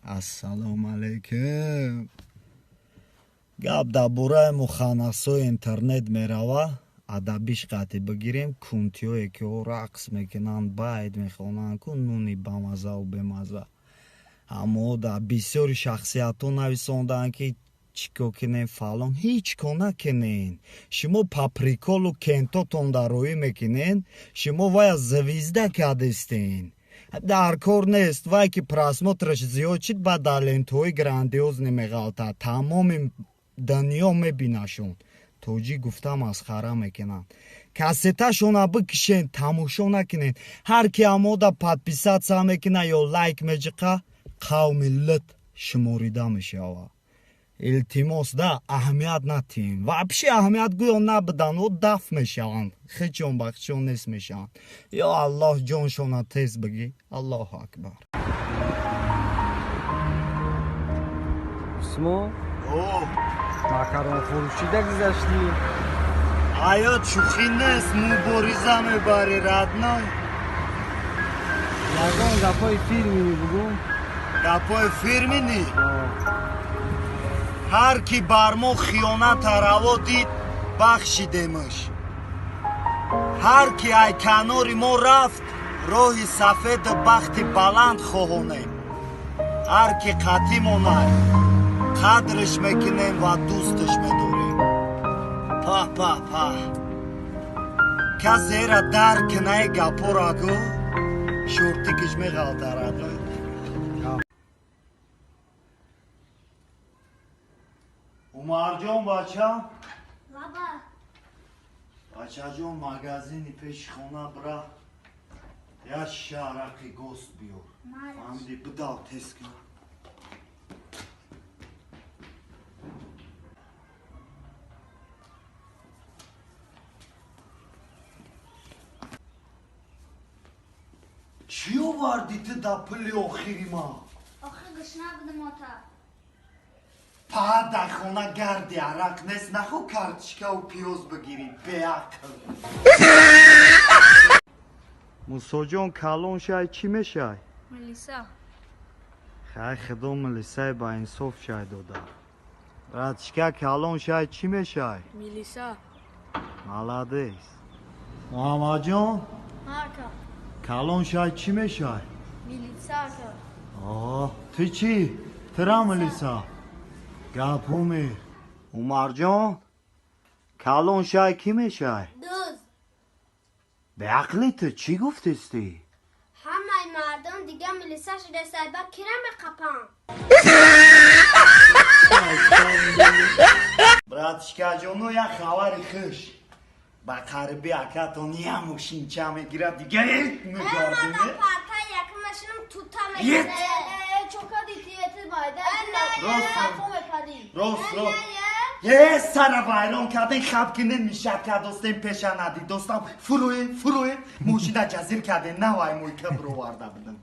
Assalomu alaykum. Гап дар бораи муханнасои интернет мерава. Адабиш қати бигирем. Кунтиёе ки рақс мекунанд, байт мехонанд, ку нуни бамазаву бемаза. Аммо дар бисёри шахсиятҳо нависонданд ки чико кинем фалон. Ҳеҷ кор накунед. Шумо паприколу кентотон дароӣ мекунед. Шумо вая звезда кардистен. Дар кор нест. Вай ки просмотраш зиёд шид, ба дар лентаҳои грандиозне меғалтад. Тамоми дунё мебинашон. Тоҷи гуфта масхара мекунанд. Кассеташона бикишен, тамошо накунед. Ҳар ки амода подписатсия мекуна ё лайк меҷиқа, қавмиллат шуморида мешава. Илтимос да аҳамият натиҳем. Вообще аҳамият гӯё набидан, о даф мешаванд. Хечон бахчон нест мешаванд. Ё Аллоҳ ҷоншона тез бигӣ. Аллоҳу акбар. Усмон, макаронфурӯшида гузаштӣ? Ҳаёт шӯхӣ нест, мубориза мебари радной. Ягон гапои фирмини бугу? Гапои фирмини? ҳар ки бар мо хиёната раво дид, бахшидемаш. ҳар ки ай канори мо рафт, роҳи сафеду бахти баланд хоҳонем. ҳар ки қатъӣ монад, қадрш мекунем ва дӯстш медорем. Паҳ. Касера дарк наи гапора гӯ, шӯртикиш меғалтарад. Умарҷон бача? Баба. Бачаҷон, магазини пеши хона бира. Я шиша арақи гост биёр. Фаҳмидӣ, бидав тез кун. Чӣ овардӣ ту дар пӯли охири ман? Охир гушна будам ота. Паҳа дар хона гарди арақ нест, нахо картишкаву пиёз бигирӣ, беақл. Мусоҷон, калон шай чӣ мешай? Мелиса. Хай худо милисаи ба инсоф шай дода. Братишка, калон шай чӣ мешай? Мелиса. Маладес. Муҳаммадҷон, Мака. калон шай чӣ мешай? Мелиса ка. Ту чӣ? Тура милиса? Гапҳо мер. Умарҷон, калон шай кӣ мешай? Дуз. беақли ту чӣ гуфтистӣ? Ҳамаи мардум дига мелиса шудастанд, ба кира меқапанд. Братишкаҷону, як хабари хуш. ба қариби акатон я мошинча мегирад, дига ҳеҷ мегардине. Парта якм машинам тута Ет. чокади тиети байда. Рост. Е сара вайрон карден, хаб ки немишад кардостем пеша нади. Достам фуруе мошина ҷазир карден, навай мойка бироварда будам.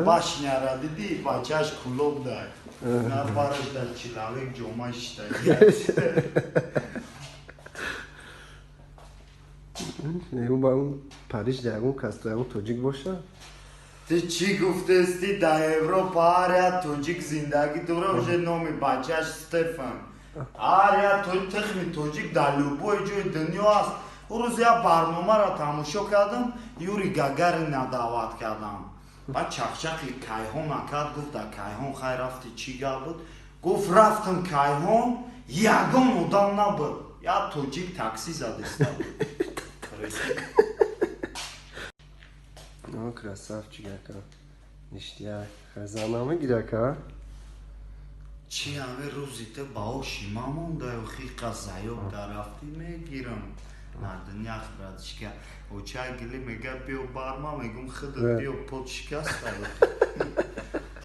Башняра диди, бачаш кулоб дай. Напараш дар чилавек ҷома шитай. Нерӯ ба он Париж ягон кастуягон тоҷик бошад? Ти чӣ гуфтасти дар Европа ҳар як тоҷик зиндагӣ дора, уже номи бачаш Стефан. ҳар як тухми тоҷик дар любой ҷои дунё аст. рӯз як барномаро тамошо кардам, Юрий Гагарина даъват кардам. баъд чақчақи кайҳон акард, гуфт дар кайҳон хай рафти чӣ гап буд? Гуфт рафтам кайҳон, ягон одам набуд, як тоҷик такси задиста буд. Красавчик, ништяк. Хазана мегирад? Чӣ ҳаме рӯзи ту ба оши мамонда ё хиқа заёб дарафтӣ мегирам. Надунях братишка, очай гилӣ мега биё бар ман, мегум худат биё под шикаста.